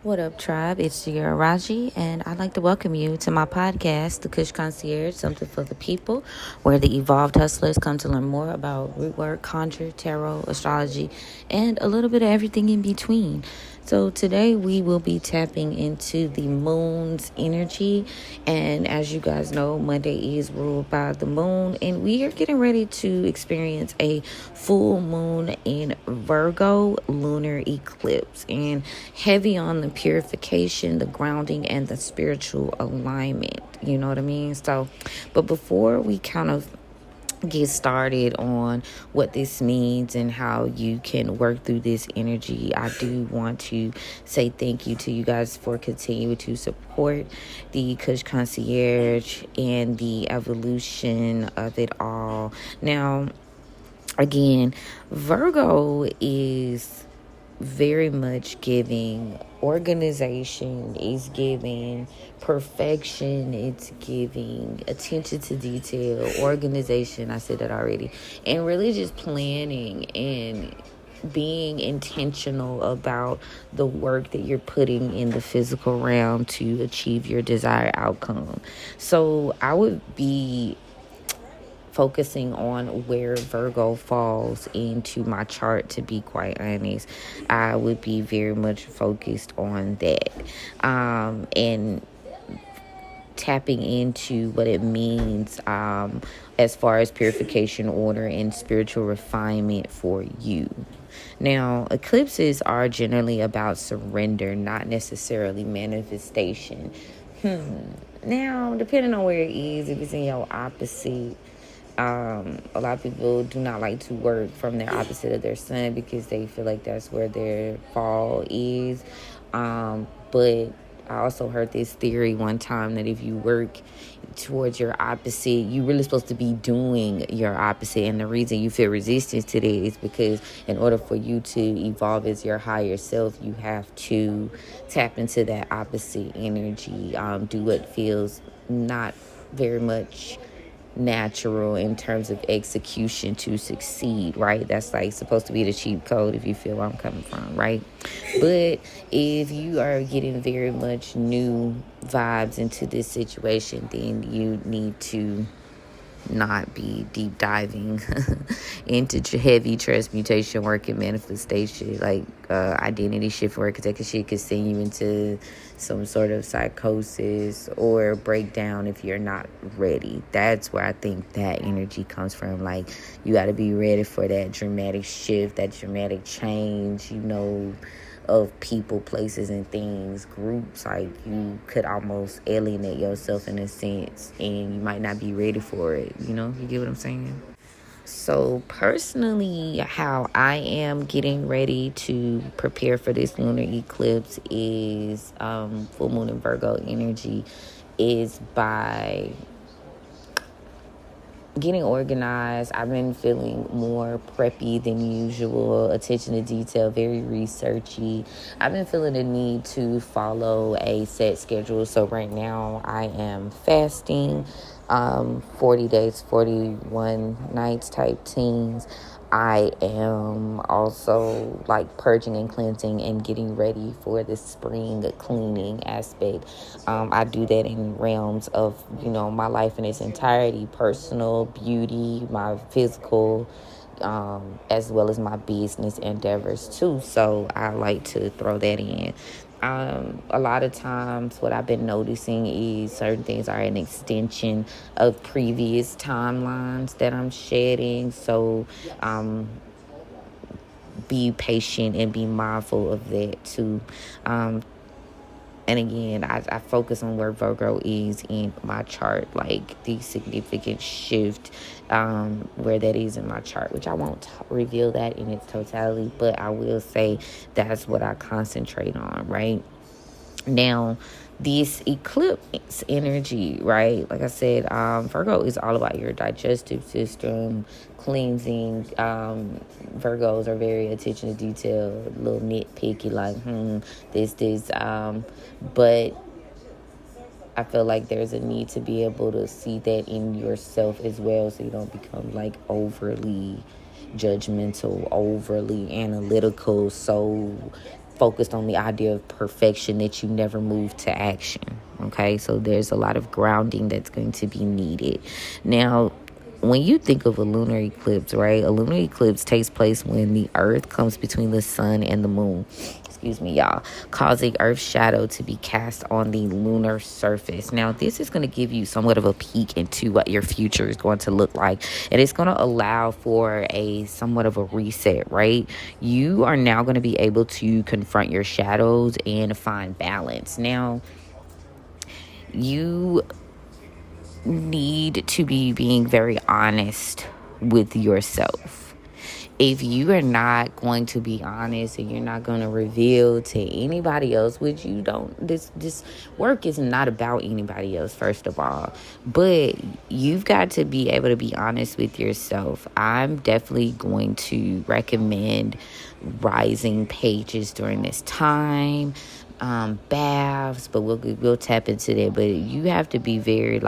What up, tribe? It's your Raji, and I'd like to welcome you to my podcast, The Kush Concierge, Something for the People, where the evolved hustlers come to learn more about root work, conjure, tarot, astrology, and a little bit of everything in between. So today we will be tapping into the moon's energy, and as you guys know, Monday is ruled by the moon, and we are getting ready to experience a full moon in Virgo lunar eclipse, and heavy on the purification, the grounding, and the spiritual alignment. You know what I mean? So, but before we kind of get started on what this means and how you can work through this energy, I do want to say thank you to you guys for continuing to support the Kush Concierge and the evolution of it all. Now, again, Virgo is very much giving organization, is giving perfection, it's giving attention to detail, organization, I said that already, and really just planning and being intentional about the work that you're putting in the physical realm to achieve your desired outcome. So I would be focusing on where Virgo falls into my chart, to be quite honest. I would be very much focused on that. And tapping into what it means as far as purification, order, and spiritual refinement for you. Now, eclipses are generally about surrender, not necessarily manifestation. Now, depending on where it is, if it's in your opposite, a lot of people do not like to work from their opposite of their sun because they feel like that's where their fall is. But I also heard this theory one time that if you work towards your opposite, you're really supposed to be doing your opposite. And the reason you feel resistance to that is because in order for you to evolve as your higher self, you have to tap into that opposite energy, do what feels not very much natural in terms of execution to succeed, right? That's like supposed to be the cheat code, if you feel where I'm coming from, right? But if you are getting very much new vibes into this situation, then you need to not be deep diving into heavy transmutation work and manifestation, like identity shift work, because that shit could send you into some sort of psychosis or breakdown if you're not ready. That's where I think that energy comes from. Like, you got to be ready for that dramatic shift, that dramatic change, of people, places, and things, groups. Like, you could almost alienate yourself in a sense, and you might not be ready for it. You get what I'm saying? So personally, how I am getting ready to prepare for this lunar eclipse is full moon in Virgo energy is by getting organized. I've been feeling more preppy than usual, attention to detail, very researchy. I've been feeling the need to follow a set schedule. So right now I am fasting, 40 days, 41 nights type teens. I am also like purging and cleansing and getting ready for the spring cleaning aspect. I do that in realms of, my life in its entirety, personal, beauty, my physical, as well as my business endeavors too. So I like to throw that in. A lot of times what I've been noticing is certain things are an extension of previous timelines that I'm shedding. So be patient and be mindful of that too. And again, I focus on where Virgo is in my chart, like the significant shift where that is in my chart, which I won't reveal that in its totality, but I will say that's what I concentrate on, right? Now, this eclipse energy, right? Like I said, Virgo is all about your digestive system, cleansing. Virgos are very attention to detail, a little nitpicky, like, this. But I feel like there's a need to be able to see that in yourself as well, so you don't become like overly judgmental, overly analytical, so focused on the idea of perfection that you never move to action. Okay, so there's a lot of grounding that's going to be needed. Now, when you think of a lunar eclipse, right? A lunar eclipse takes place when the earth comes between the sun and the moon. Excuse me, y'all, causing Earth's shadow to be cast on the lunar surface. Now, this is going to give you somewhat of a peek into what your future is going to look like, and it's going to allow for a somewhat of a reset, right? You are now going to be able to confront your shadows and find balance. Now, you need to be being very honest with yourself. If you are not going to be honest and you're not going to reveal to anybody else, which you don't, this work is not about anybody else, first of all, but you've got to be able to be honest with yourself. I'm definitely going to recommend rising pages during this time, baths, but we'll tap into that. But you have to be very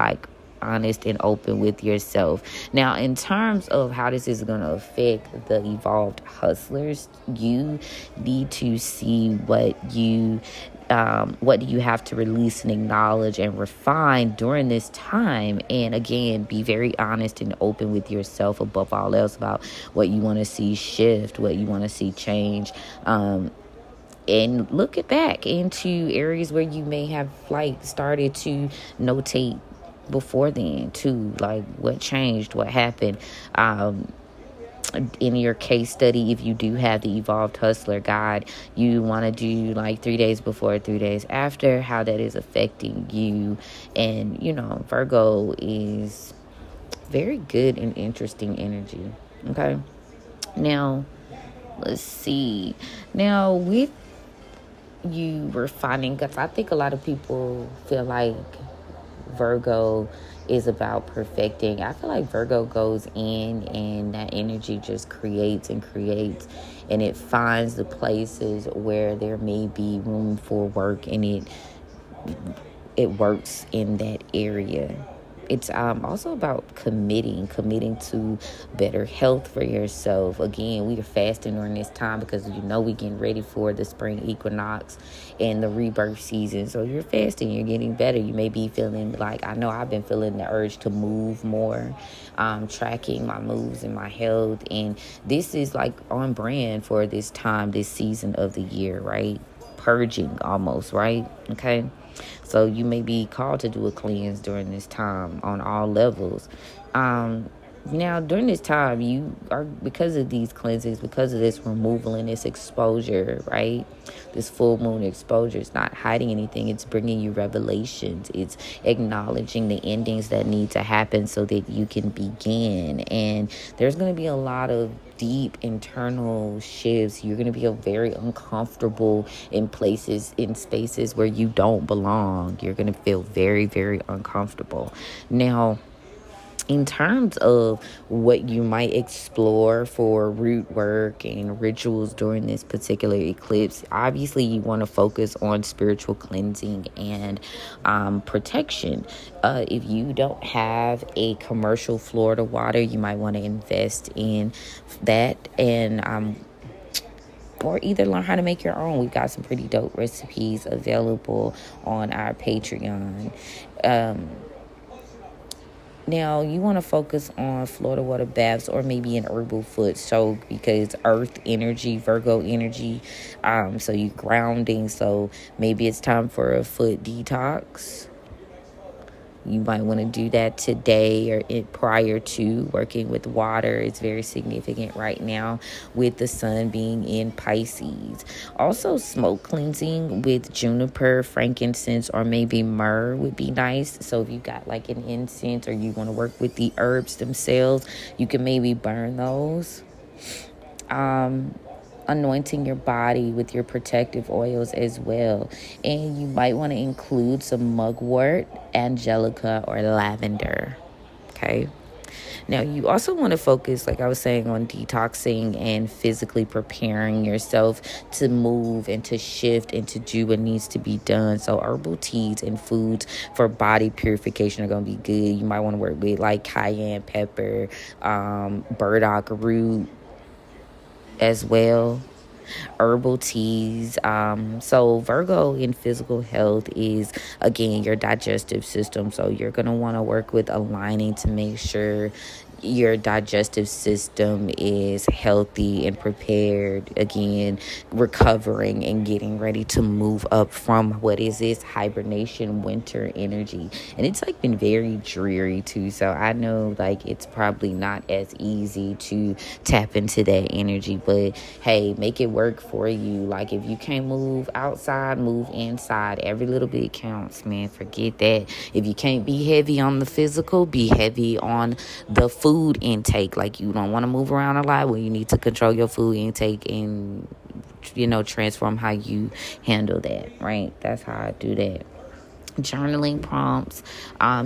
honest and open with yourself. Now, in terms of how this is going to affect the evolved hustlers, you need to see what do you have to release and acknowledge and refine during this time. And again, be very honest and open with yourself above all else about what you want to see shift, what you want to see change. And look at back into areas where you may have started to notate before then too, what changed, what happened. In your case study, if you do have the Evolved Hustler Guide, you want to do 3 days before, 3 days after, how that is affecting you. And Virgo is very good and interesting energy. Okay, now let's see. Now with you refining, because I think a lot of people feel like Virgo is about perfecting. I feel like Virgo goes in and that energy just creates and it finds the places where there may be room for work, and it works in that area. It's also about committing to better health for yourself. Again, we are fasting during this time because we're getting ready for the spring equinox and the rebirth season. So you're fasting, you're getting better. You may be feeling I know I've been feeling the urge to move more, tracking my moves and my health. And this is on brand for this time, this season of the year, right? Purging almost, right? Okay. So you may be called to do a cleanse during this time on all levels. Now, during this time, you are, because of these cleanses, because of this removal and this exposure, right? This full moon exposure, it's not hiding anything. It's bringing you revelations. It's acknowledging the endings that need to happen so that you can begin. And there's going to be a lot of deep internal shifts. You're going to be very uncomfortable in spaces where you don't belong. You're going to feel very, very uncomfortable. Now, in terms of what you might explore for root work and rituals during this particular eclipse, obviously you want to focus on spiritual cleansing and protection. If you don't have a commercial Florida water, you might want to invest in that and or either learn how to make your own. We've got some pretty dope recipes available on our Patreon. Now, you want to focus on Florida water baths or maybe an herbal foot soak because earth energy, Virgo energy, so you grounding. So maybe it's time for a foot detox. You might want to do that today or prior to working with water. It's very significant right now with the sun being in Pisces. Also, smoke cleansing with juniper, frankincense, or maybe myrrh would be nice. So if you got an incense or you want to work with the herbs themselves, you can maybe burn those. Anointing your body with your protective oils as well. And you might want to include some mugwort, angelica, or lavender. Okay. Now, you also want to focus, like I was saying, on detoxing and physically preparing yourself to move and to shift and to do what needs to be done. So herbal teas and foods for body purification are going to be good. You might want to work with cayenne pepper, burdock root as well. herbal teas. So Virgo in physical health is, again, your digestive system. So you're going to want to work with aligning to make sure your digestive system is healthy and prepared, again, recovering and getting ready to move up from what is this hibernation winter energy. And it's like been very dreary too, so I know like it's probably not as easy to tap into that energy, but hey, make it work for you. Like if you can't move outside, move inside. Every little bit counts, man. Forget that. If you can't be heavy on the physical, be heavy on the food intake. Like you don't want to move around a lot, well, you need to control your food intake and transform how you handle that, right? That's how I do that. Journaling prompts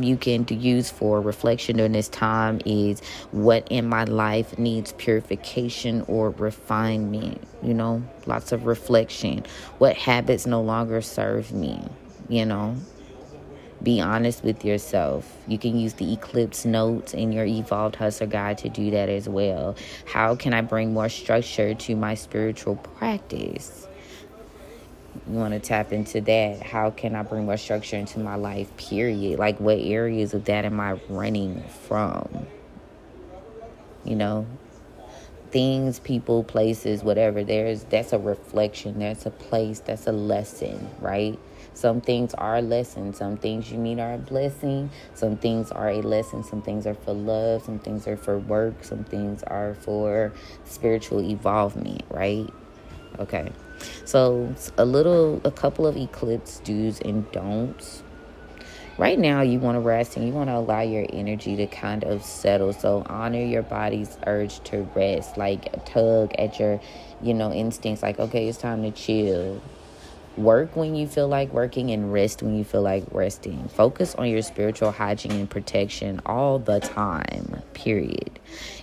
you can use for reflection during this time is, what in my life needs purification or refinement? Lots of reflection. What habits no longer serve me? Be honest with yourself. You can use the Eclipse notes in your Evolved Hustler Guide to do that as well. How can I bring more structure to my spiritual practice? You want to tap into that. How can I bring more structure into my life, period? Like, what areas of that am I running from? Things, people, places, whatever. That's a reflection. That's a place. That's a lesson, right? Some things are lessons. Some things you meet are a blessing. Some things are a lesson. Some things are for love. Some things are for work. Some things are for spiritual evolvement, right? Okay. So a couple of eclipse do's and don'ts. Right now, you want to rest and you want to allow your energy to kind of settle. So honor your body's urge to rest, like tug at your, instincts. Like, okay, it's time to chill. Work when you feel like working and rest when you feel like resting. Focus on your spiritual hygiene and protection all the time, period.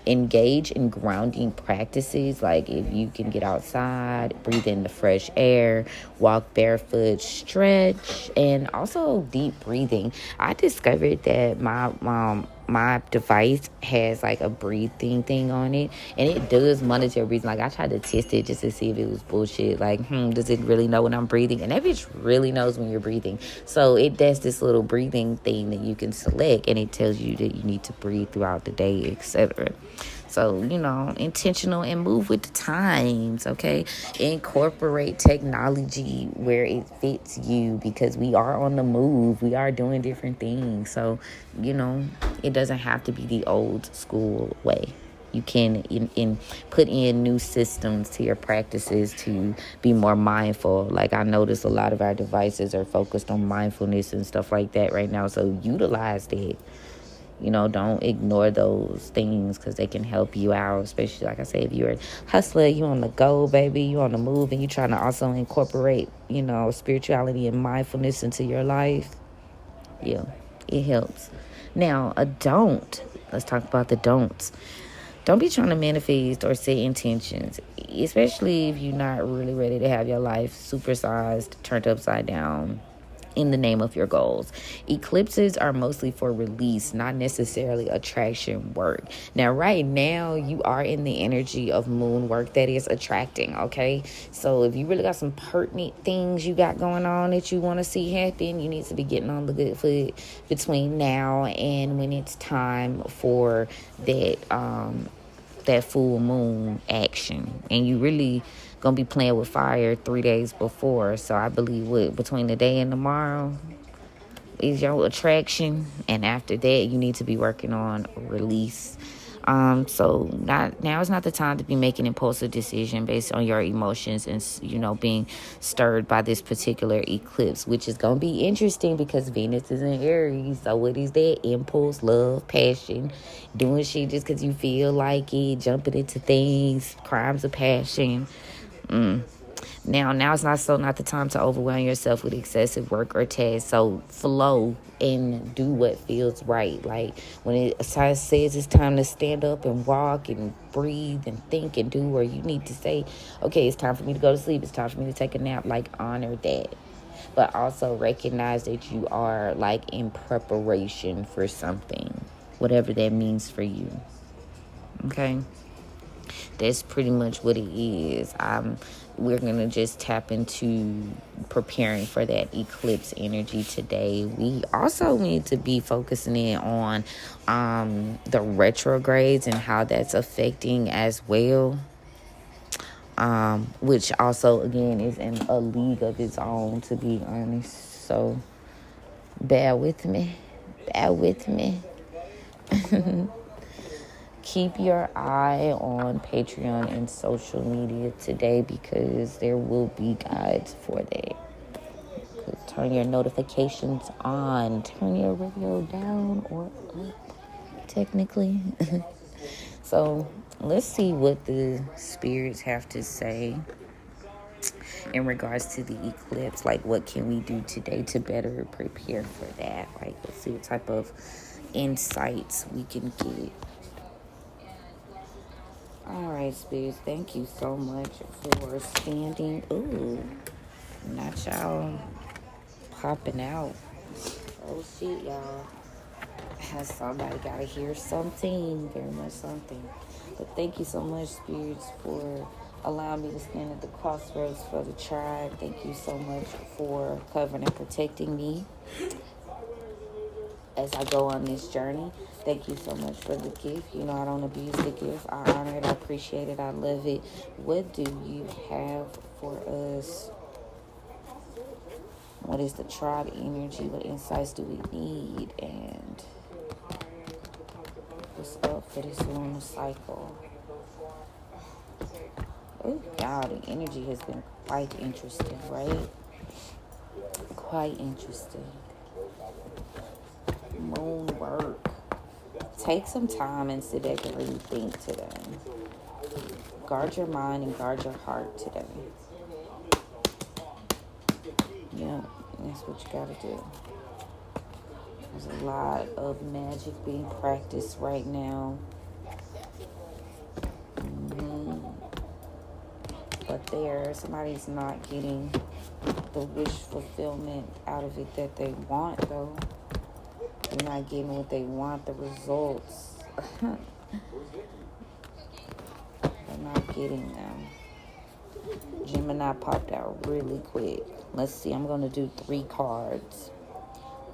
Engage in grounding practices, like if you can get outside, breathe in the fresh air, walk barefoot, stretch, and also deep breathing. I discovered that my device has like a breathing thing on it, and it does monetary breathing. Like I tried to test it just to see if it was bullshit. Like, does it really know when I'm breathing? And that bitch really knows when you're breathing. So it does this little breathing thing that you can select, and it tells you that you need to breathe throughout the day, etc. So, intentional and move with the times, okay? Incorporate technology where it fits you, because we are on the move. We are doing different things. So, it doesn't have to be the old school way. You can put in new systems to your practices to be more mindful. Like I notice a lot of our devices are focused on mindfulness and stuff like that right now. So utilize that. Don't ignore those things because they can help you out, especially, like I said, if you're a hustler, you on the go, baby, you on the move, and you're trying to also incorporate, spirituality and mindfulness into your life. Yeah, it helps. Now, a don't. Let's talk about the don'ts. Don't be trying to manifest or set intentions, especially if you're not really ready to have your life supersized, turned upside down in the name of your goals. Eclipses are mostly for release, not necessarily attraction work. Now, right now, you are in the energy of moon work that is attracting, okay? So if you really got some pertinent things you got going on that you want to see happen, you need to be getting on the good foot between now and when it's time for that full moon action. And you really gonna be playing with fire 3 days before. So I believe between the day and tomorrow is your attraction, and after that you need to be working on release. So now is not the time to be making impulsive decision based on your emotions and being stirred by this particular eclipse, which is gonna be interesting because Venus is in Aries. So what is that? Impulse, love, passion, doing shit just because you feel like it, jumping into things, crimes of passion. Now it's not the time to overwhelm yourself with excessive work or tasks. So flow and do what feels right. Like when it says it's time to stand up and walk and breathe and think and do, or you need to say, okay, it's time for me to go to sleep. It's time for me to take a nap. Like honor that. But also recognize that you are like in preparation for something, whatever that means for you. Okay? That's pretty much what it is. We're going to just tap into preparing for that eclipse energy today. We also need to be focusing in on the retrogrades and how that's affecting as well. Which also, again, is in a league of its own, to be honest. So, bear with me. Bear with me. Keep your eye on Patreon and social media today, because there will be guides for that. Turn your notifications on. Turn your radio down or up, technically. So let's see what the spirits have to say in regards to the eclipse. Like, what can we do today to better prepare for that? Like, let's see what type of insights we can get. All right, spirits, thank you so much for standing. Ooh, not y'all popping out. Oh shit, y'all. Has somebody gotta hear something, very much something. But thank you so much, spirits, for allowing me to stand at the crossroads for the tribe. Thank you so much for covering and protecting me as I go on this journey. Thank you so much for the gift. You know, I don't abuse the gift. I honor it. I appreciate it. I love it. What do you have for us? What is the tribe energy? What insights do we need? And what's up for this lunar cycle? Oh, God, the energy has been quite interesting, right? Quite interesting. Moon work. Take some time and sit back and really think today. Guard your mind and guard your heart today. Yeah, that's what you gotta do. There's a lot of magic being practiced right now. But somebody's not getting the wish fulfillment out of it that they want, though. They're not getting what they want, the results. They're not getting them. Gemini popped out really quick. Let's see, I'm going to do 3 cards.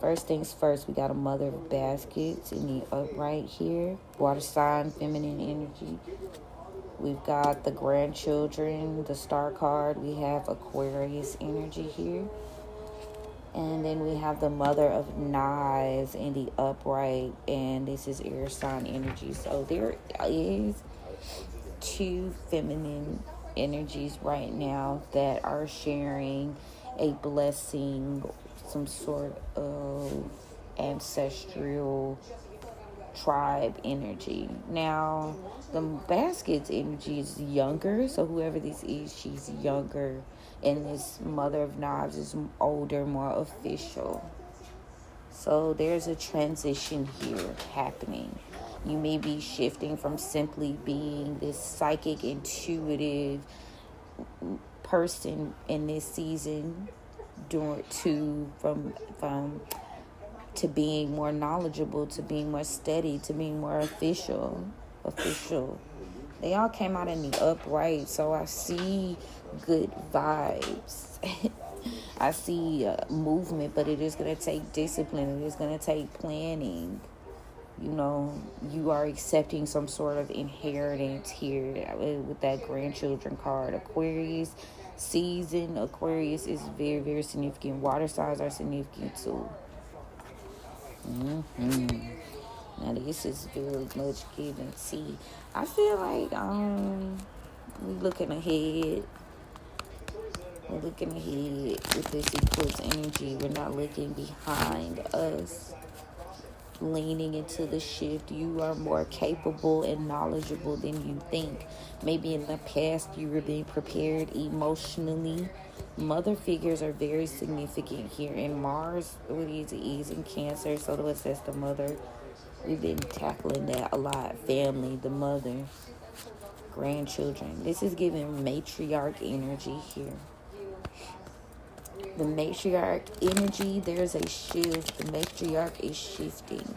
First things first, we got a Mother of Baskets in the upright here. Water sign, feminine energy. We've got the grandchildren, the star card. We have Aquarius energy here. And then we have the Mother of Knives in the upright, and this is air sign energy. So there is 2 feminine energies right now that are sharing a blessing, some sort of ancestral tribe energy. Now, the basket's energy is younger, so whoever this is, she's younger, and this Mother of Knives is older, more official. So there's a transition here happening. You may be shifting from simply being this psychic, intuitive person in this season to being more knowledgeable, to being more steady, to being more official. They all came out in the upright, so I see good vibes. I see movement, but it is going to take discipline. It is going to take planning. You know, you are accepting some sort of inheritance here with that grandchildren card. Aquarius season. Aquarius is very, very significant. Water signs are significant too. Now this is very much give and see. I feel like we're looking ahead. We're looking ahead with this eclipse energy. We're not looking behind us. Leaning into the shift. You are more capable and knowledgeable than you think. Maybe in the past you were being prepared emotionally. Mother figures are very significant here. In Mars, what is in Cancer, so that's the mother. We've been tackling that a lot. Family, the mother, grandchildren. This is giving matriarch energy here. The matriarch energy, there's a shift. The matriarch is shifting.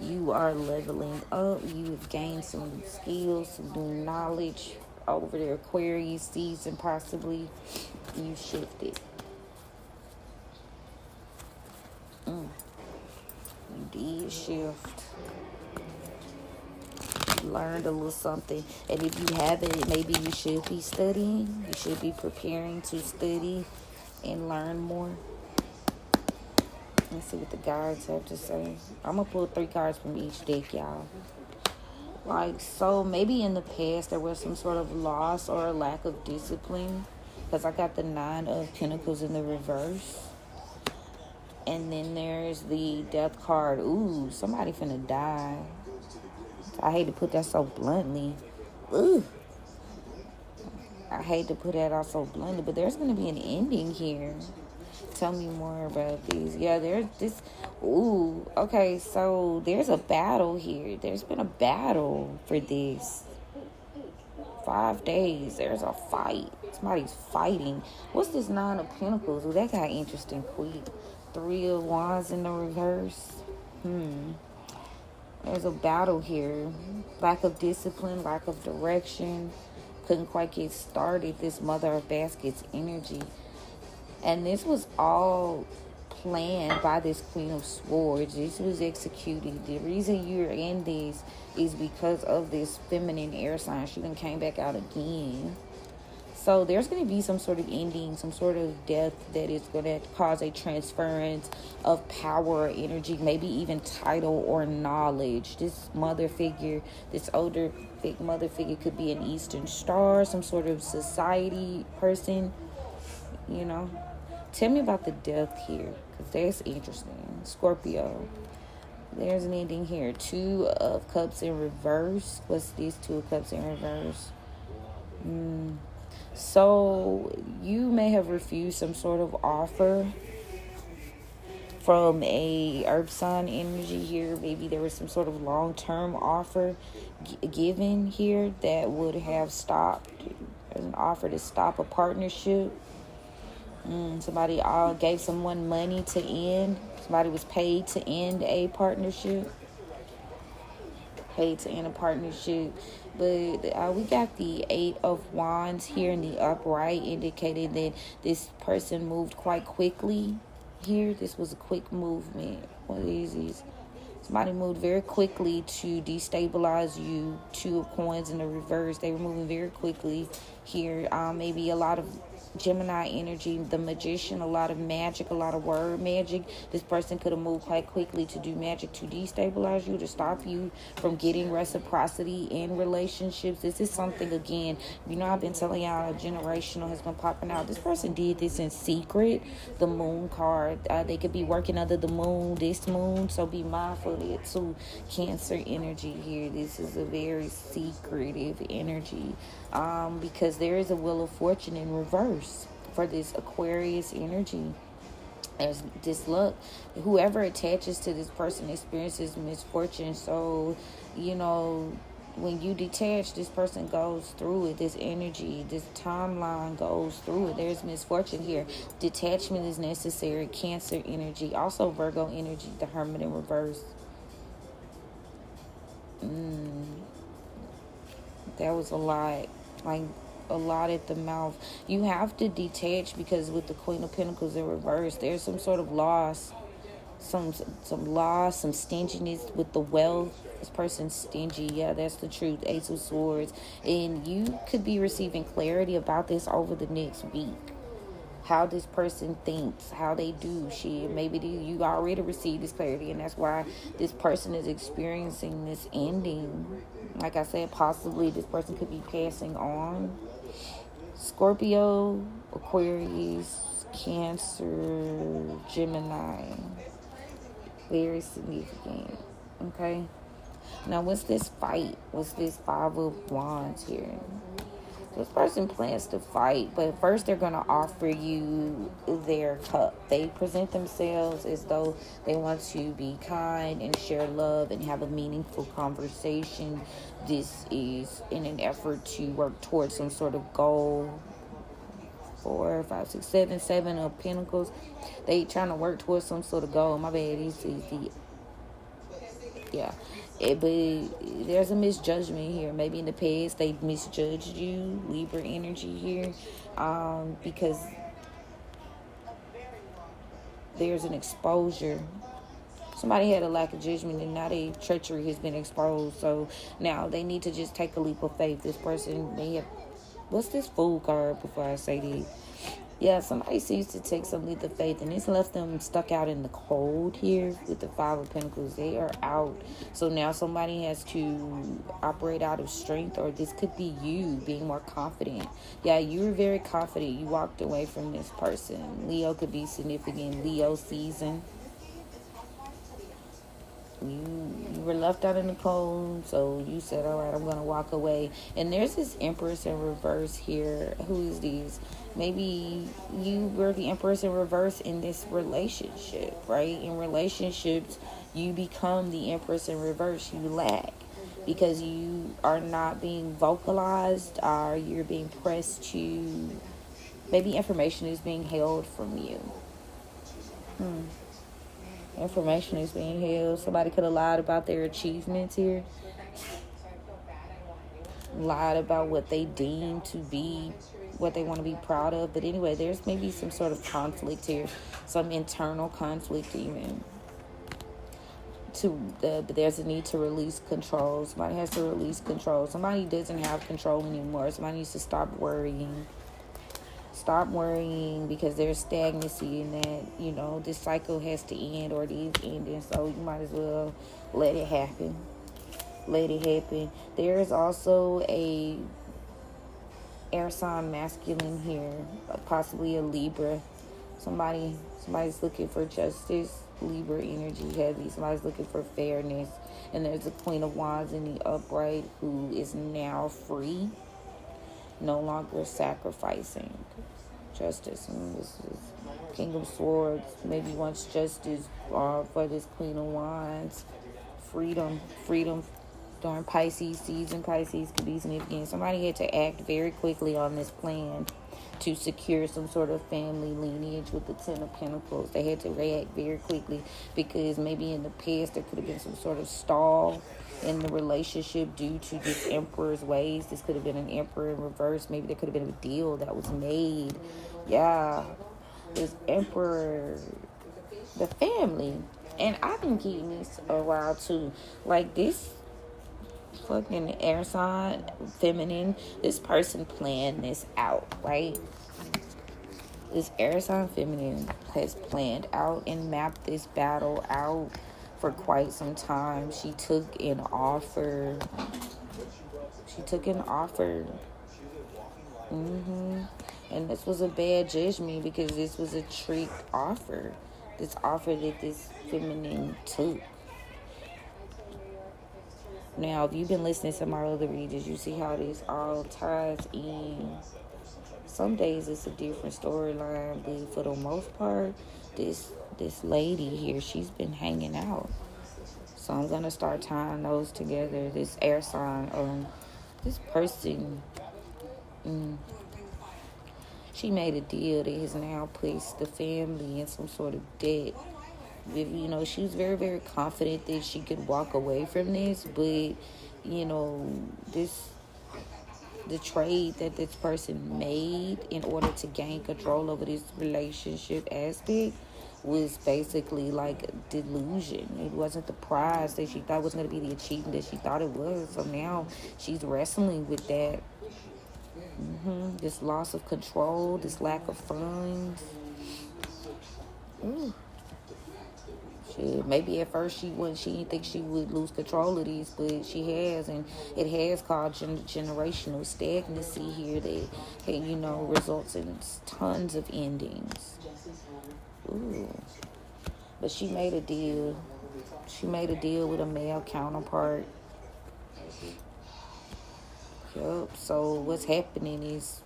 You are leveling up. You've gained some skills, some new knowledge. over the Aquarius season, possibly. You shifted. You did shift. You learned a little something. And if you haven't, maybe you should be studying. You should be preparing to study and learn more. Let's see what the guides have to say. I'm going to pull 3 cards from each deck, y'all. Like, so maybe in the past there was some sort of loss or a lack of discipline. Because I got the 9 of Pentacles in the reverse. And then there's the Death card. Ooh, somebody finna die. I hate to put that so bluntly. Ooh. I hate to put that out so bluntly, but there's going to be an ending here. Tell me more about these. Yeah, there's this. Ooh, okay, so there's a battle here. There's been a battle for this. 5 days. There's a fight. Somebody's fighting. What's this 9 of Pentacles? Ooh, that got interesting quick. 3 of Wands in the reverse. There's a battle here. Lack of discipline, lack of direction. Couldn't quite get started. This Mother of Baskets energy. And this was all planned by this Queen of Swords. This was executed. The reason you're in this is because of this feminine air sign. She then came back out again. So there's going to be some sort of ending, some sort of death that is going to cause a transference of power or energy, maybe even title or knowledge. This mother figure, this older mother figure could be an Eastern Star, some sort of society person, you know. Tell me about the death here, because that's interesting. Scorpio. There's an ending here. 2 of Cups in reverse. What's these 2 of Cups in reverse? So you may have refused some sort of offer from a earth sign energy here. Maybe there was some sort of long-term offer given here that would have stopped. There's an offer to stop a partnership. Somebody gave someone money to end. Somebody was paid to end a partnership. Paid to end a partnership. But we got the 8 of Wands here in the upright, indicating that this person moved quite quickly here. This was a quick movement. What is this? Somebody moved very quickly to destabilize you. 2 of Coins in the reverse. They were moving very quickly here. Maybe a lot of Gemini energy, the Magician, a lot of magic, a lot of word magic. This person could have moved quite quickly to do magic to destabilize you, to stop you from getting reciprocity in relationships. This is something, again, I've been telling y'all, generational has been popping out. This person did this in secret. The Moon card, they could be working under the moon, this moon, so be mindful of it too. Cancer energy here. This is a very secretive energy, because there is a Wheel of Fortune in reverse for this Aquarius energy. There's this luck. Whoever attaches to this person experiences misfortune. So, when you detach, this person goes through it. This energy, this timeline goes through it. There's misfortune here. Detachment is necessary. Cancer energy. Also Virgo energy, the Hermit in reverse. That was a lot. Like, a lot at the mouth. You have to detach, because with the Queen of Pentacles in reverse, there's some sort of loss. Some loss, some stinginess with the wealth. This person's stingy. Yeah, that's the truth. Ace of Swords. And you could be receiving clarity about this over the next week. How this person thinks, how they do shit. Maybe you already received this clarity, and that's why this person is experiencing this ending. Like I said, possibly this person could be passing on. Scorpio, Aquarius, Cancer, Gemini. Very significant. Okay. Now, what's this fight? What's this 5 of Wands here? This person plans to fight, but first they're going to offer you their cup. They present themselves as though they want to be kind and share love and have a meaningful conversation. This is in an effort to work towards some sort of goal. 4, 5, 6, 7, 7 of Pentacles. They trying to work towards some sort of goal. My bad. Yeah. But there's a misjudgment here. Maybe in the past they misjudged you, Libra energy here, because there's an exposure. Somebody had a lack of judgment and now their treachery has been exposed. So now they need to just take a leap of faith. This person may have... What's this Fool card before I say this? Yeah, somebody seems to take some leap of faith, and it's left them stuck out in the cold here with the Five of Pentacles. They are out. So now somebody has to operate out of strength, or this could be you being more confident. Yeah, you were very confident. You walked away from this person. Leo could be significant. Leo season. You were left out in the cold, so you said, all right, I'm going to walk away. And there's this Empress in reverse here. Who is these? Maybe you were the Empress in reverse in this relationship, right? In relationships, you become the Empress in reverse. You lack because you are not being vocalized, or you're being pressed to... Maybe information is being held from you. Information is being held. Somebody could have lied about their achievements here. Lied about what they deem to be what they want to be proud of. But anyway, there's maybe some sort of conflict here. Some internal conflict even. But there's a need to release control. Somebody has to release control. Somebody doesn't have control anymore. Somebody needs to stop worrying. Stop worrying, because there's stagnancy in that, this cycle has to end, or it is ending. So you might as well let it happen. Let it happen. There is also a air sign masculine here, possibly a Libra. Somebody's looking for justice. Libra energy heavy. Somebody's looking for fairness. And there's a Queen of Wands in the upright who is now free. No longer sacrificing. Justice. And this is King of Swords. Maybe wants justice for this Queen of Wands. Freedom during Pisces season. Pisces could be significant. Somebody had to act very quickly on this plan to secure some sort of family lineage with the Ten of Pentacles. They had to react very quickly because maybe in the past there could have been some sort of stall in the relationship due to this Emperor's ways. This could have been an Emperor in reverse. Maybe there could have been a deal that was made. Yeah, this Emperor, the family. And I've been keeping this a while too. Like this fucking air sign, feminine, this person planned this out, right? This air sign feminine has planned out and mapped this battle out for quite some time. She took an offer. And this was a bad judgment because this was a tricked offer. This offer that this feminine took. Now, if you've been listening to my other readings, you see how this all ties in. Some days it's a different storyline, but for the most part, this lady here, she's been hanging out. So I'm going to start tying those together. This air sign, this person, she made a deal that has now placed the family in some sort of debt. She was very, very confident that she could walk away from this, but, the trade that this person made in order to gain control over this relationship aspect was basically like a delusion. It wasn't the prize that she thought was going to be the achievement that she thought it was. So now she's wrestling with that. This loss of control, this lack of funds. Maybe at first she didn't think she would lose control of these, but she has, and it has caused generational stagnancy here that results in tons of endings. But she made a deal. She made a deal with a male counterpart. Yup. So what's happening is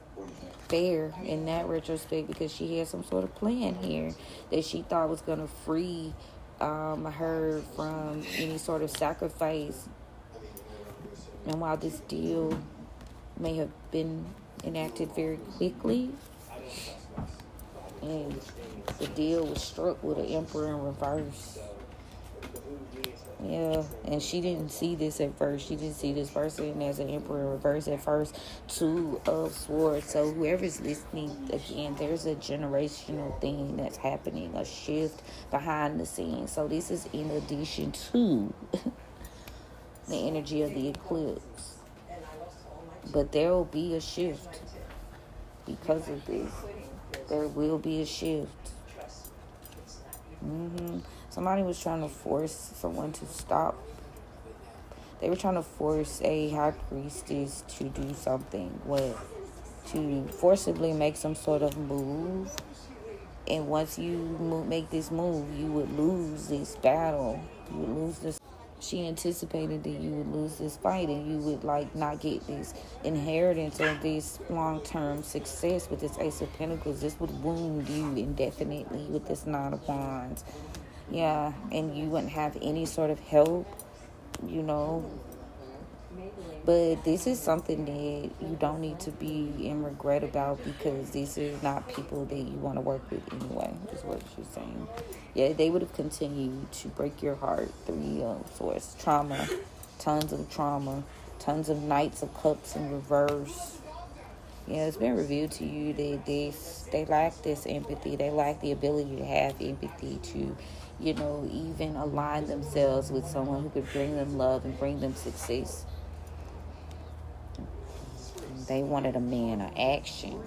fair in that retrospect because she had some sort of plan here that she thought was going to free her from any sort of sacrifice. And while this deal may have been enacted very quickly, and the deal was struck with an Emperor in reverse. Yeah, and she didn't see this at first. She didn't see this person as an emperor reverse at first. Two of swords. So whoever's listening, again, there's a generational thing that's happening, a shift behind the scenes. So this is in addition to the energy of the eclipse. But there will be a shift because of this. There will be a shift. Somebody was trying to force someone to stop. They were trying to force a high priestess to do something. What? To forcibly make some sort of move. And once you make this move, you would lose this battle. You would lose this. She anticipated that you would lose this fight and you would not get this inheritance or this long-term success with this Ace of Pentacles. This would wound you indefinitely with this Nine of Wands. Yeah, and you wouldn't have any sort of help, But this is something that you don't need to be in regret about, because these are not people that you want to work with anyway, is what she's saying. Yeah, they would have continued to break your heart. Three of Swords. Trauma. Tons of trauma. Tons of Knights of Cups in reverse. Yeah, it's been revealed to you that they lack this empathy. They lack the ability to have empathy to, even align themselves with someone who could bring them love and bring them success. They wanted a man of action.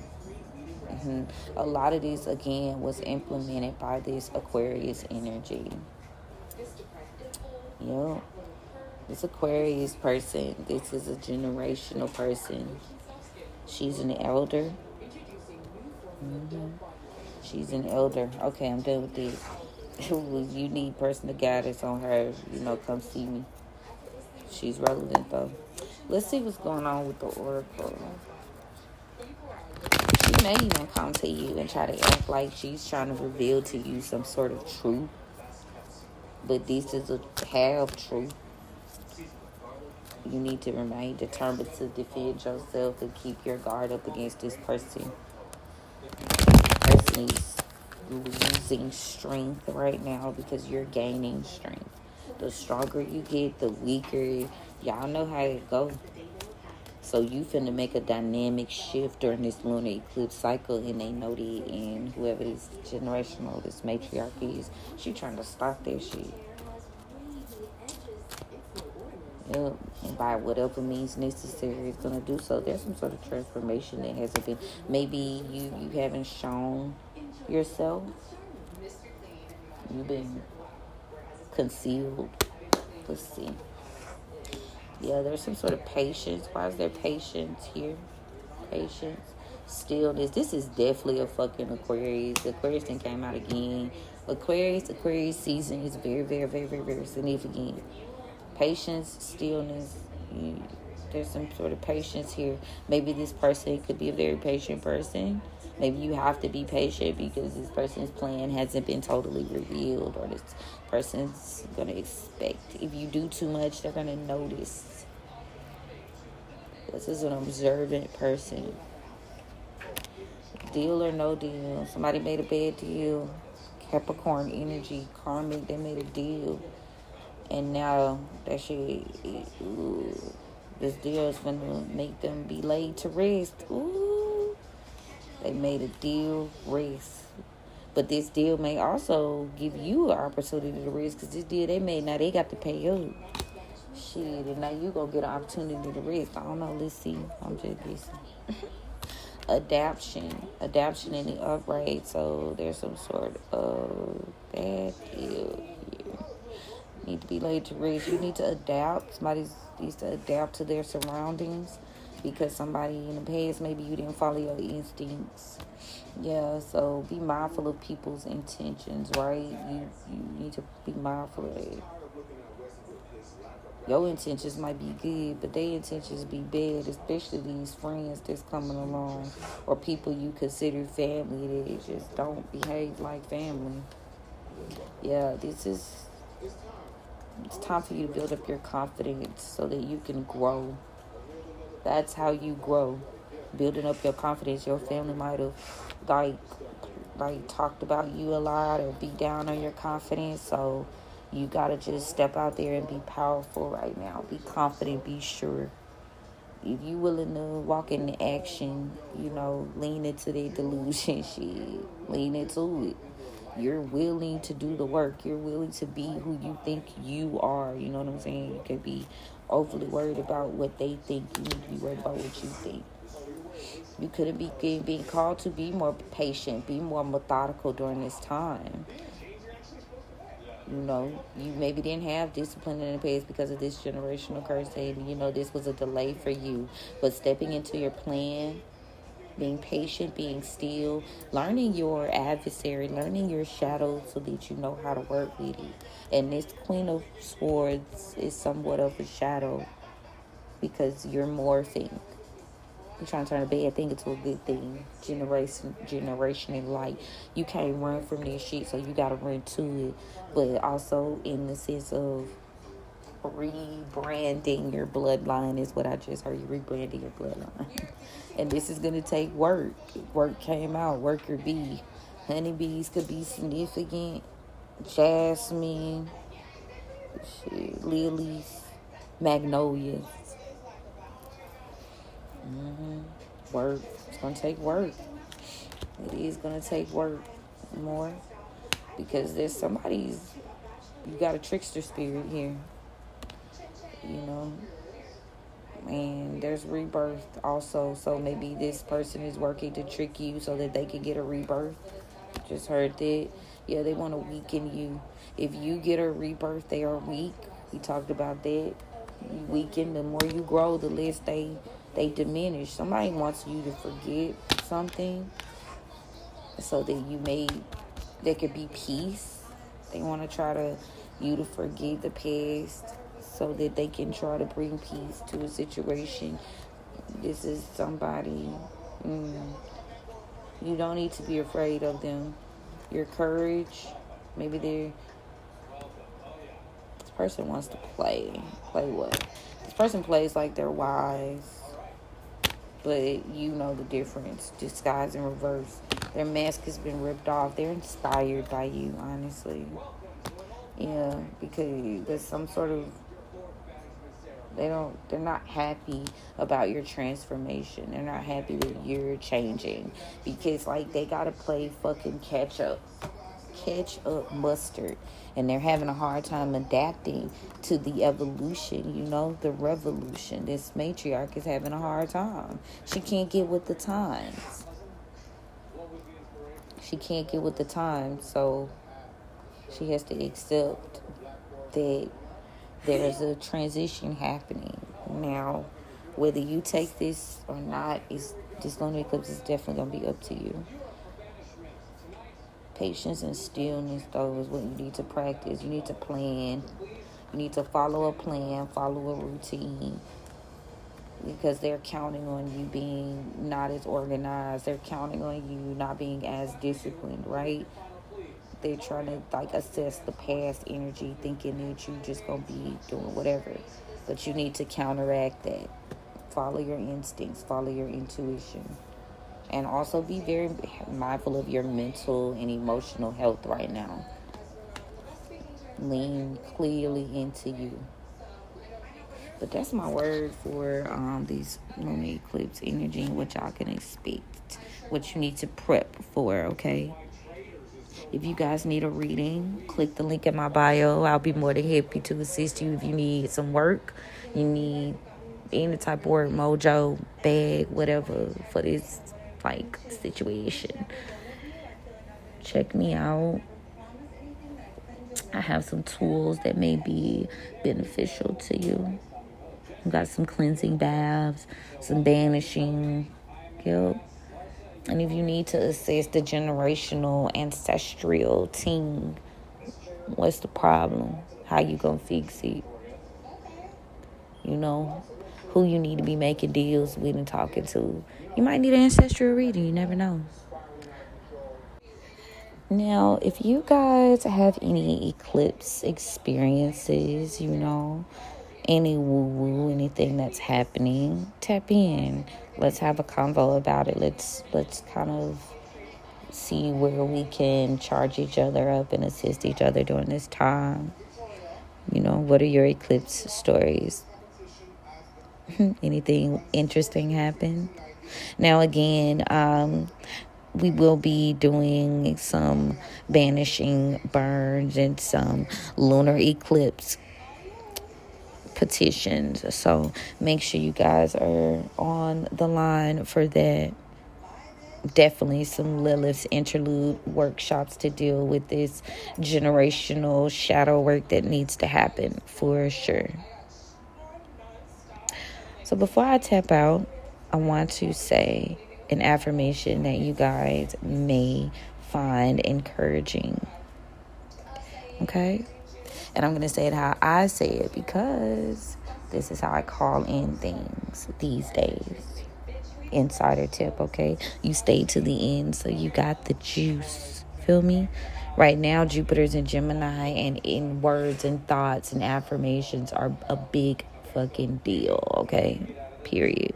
A lot of this, again, was implemented by this Aquarius energy. Yep. This Aquarius person, this is a generational person. She's an elder. She's an elder. Okay, I'm done with this. You need personal guidance on her, come see me. She's relevant, though. Let's see what's going on with the Oracle. She may even come to you and try to act like she's trying to reveal to you some sort of truth. But this is a half-truth. You need to remain determined to defend yourself and keep your guard up against this person. This person is losing strength right now because you're gaining strength. The stronger you get, the weaker. Y'all know how it goes. So you finna make a dynamic shift during this lunar eclipse cycle, and they know that. And whoever this generational, this matriarchy is, she trying to stop that shit. Yep. And by whatever means necessary, it's gonna do so. There's some sort of transformation that hasn't been. Maybe you haven't shown yourself. You've been concealed. Let's see. Yeah, there's some sort of patience. Why is there patience here? Patience. Stillness. This is definitely a fucking Aquarius. The Aquarius thing came out again. Aquarius season is very, very, very, very, very significant. Patience, stillness. There's some sort of patience here. Maybe this person could be a very patient person. Maybe you have to be patient because this person's plan hasn't been totally revealed, or this person's going to expect. If you do too much, they're going to notice. This is an observant person. Deal or no deal. Somebody made a bad deal. Capricorn energy, karmic, they made a deal. And now that shit, this deal is going to make them be laid to rest. Ooh. They made a deal, rest. But this deal may also give you an opportunity to rest, because this deal they made, now they got to pay you. Shit, and now you going to get an opportunity to rest. I don't know, let's see. I'm just guessing. Adaption in the upright. So there's some sort of bad deal here. Need to be laid to rest. You need to adapt. Somebody needs to adapt to their surroundings, because somebody in the past, maybe you didn't follow your instincts. Yeah, so be mindful of people's intentions, right? You need to be mindful of it. Your intentions might be good, but their intentions be bad, especially these friends that's coming along, or people you consider family that just don't behave like family. Yeah, it's time for you to build up your confidence so that you can grow. That's how you grow. Building up your confidence. Your family might have like talked about you a lot or be down on your confidence. So You got to just step out there and be powerful right now. Be confident, be sure. If you willing to walk into action, lean into the delusion shit. Lean into it. You're willing to do the work. You're willing to be who you think you are. You know what I'm saying? You could be overly worried about what they think. You need to be worried about what you think. You couldn't be being called to be more patient, be more methodical during this time. You maybe didn't have discipline in the past because of this generational curse, and this was a delay for you. But stepping into your plan, being patient, being still, learning your adversary, learning your shadow so that you know how to work with it. And this Queen of Swords is somewhat of a shadow because you're morphing. You're trying to turn a bad thing into a good thing. Generation in light. You can't run from this shit, so you gotta run to it. But also in the sense of rebranding your bloodline is what I just heard. You rebranding your bloodline. And this is gonna take work. Work came out. Worker bee. Honeybees could be significant. Jasmine. Lilies. Magnolias. Work. It's going to take work. It is going to take work more because there's you got a trickster spirit here, and there's rebirth also. So maybe this person is working to trick you so that they can get a rebirth. Just heard that. Yeah, they want to weaken you. If you get a rebirth, they are weak. We talked about that. You weaken, the more you grow, the less they diminish. Somebody wants you to forget something so that there could be peace. They want to try you to forget the past so that they can try to bring peace to a situation. This is somebody, you don't need to be afraid of them. Your courage, maybe this person wants to play what? This person plays like they're wise, but you know the difference. Disguise and reverse. Their mask has been ripped off. They're inspired by you, honestly. Yeah, because there's some sort of they're not happy about your transformation. They're not happy that you're changing because they gotta play fucking catch up mustard, and they're having a hard time adapting to the evolution, the revolution. This matriarch is having a hard time. She can't get with the times. So she has to accept that there's a transition happening. Now, whether you take this or not, this lunar eclipse is definitely going to be up to you. Patience and stillness, though, is what you need to practice. You need to plan. You need to follow a plan, follow a routine. Because they're counting on you being not as organized. They're counting on you not being as disciplined, right? They're trying to assess the past energy, thinking that you just gonna be doing whatever. But you need to counteract that. Follow your instincts, follow your intuition. And also be very mindful of your mental and emotional health right now. Lean clearly into you. But that's my word for these lunar eclipse energy and what y'all can expect. What you need to prep for, okay? If you guys need a reading, click the link in my bio. I'll be more than happy to assist you if you need some work. You need any type of work, mojo, bag, whatever for this situation. Check me out. I have some tools that may be beneficial to you. I've got some cleansing baths, some banishing. Yep. And if you need to assess the generational ancestral team, what's the problem? How you gonna fix it? Who you need to be making deals with and talking to. You might need an ancestral reading. You never know. Now, if you guys have any eclipse experiences, any woo-woo, anything that's happening, tap in. Let's have a convo about it. Let's kind of see where we can charge each other up and assist each other during this time. What are your eclipse stories? Anything interesting happen? Now, again, we will be doing some banishing burns and some lunar eclipse petitions. So make sure you guys are on the line for that. Definitely some Lilith's interlude workshops to deal with this generational shadow work that needs to happen for sure. So before I tap out, I want to say an affirmation that you guys may find encouraging. Okay? And I'm going to say it how I say it because this is how I call in things these days. Insider tip, okay? You stay to the end, so you got the juice. Feel me? Right now, Jupiter's in Gemini, and in words and thoughts and affirmations are a big fucking deal, okay? Period.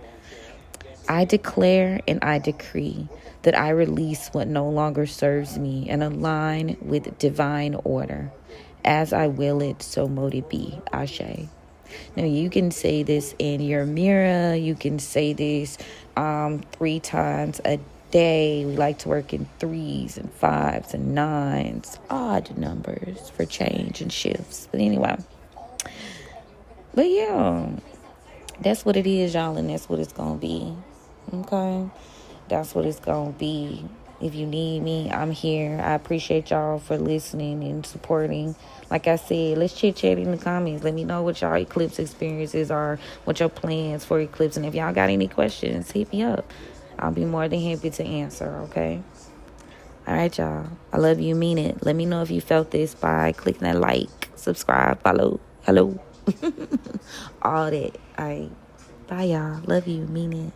I declare and I decree that I release what no longer serves me and align with divine order. As I will it, so mote it be. Ashe. Now, you can say this in your mirror. You can say this 3 times a day. We like to work in 3s and 5s and 9s. Odd numbers for change and shifts. But anyway. But yeah. That's what it is, y'all. And that's what it's going to be. Okay? That's what it's going to be. If you need me, I'm here. I appreciate y'all for listening and supporting. Like I said, let's chit-chat in the comments. Let me know what y'all eclipse experiences are, what your plans for eclipse. And if y'all got any questions, hit me up. I'll be more than happy to answer, okay? All right, y'all. I love you, mean it. Let me know if you felt this by clicking that like, subscribe, follow, hello. All that. All right. Bye, y'all. Love you, mean it.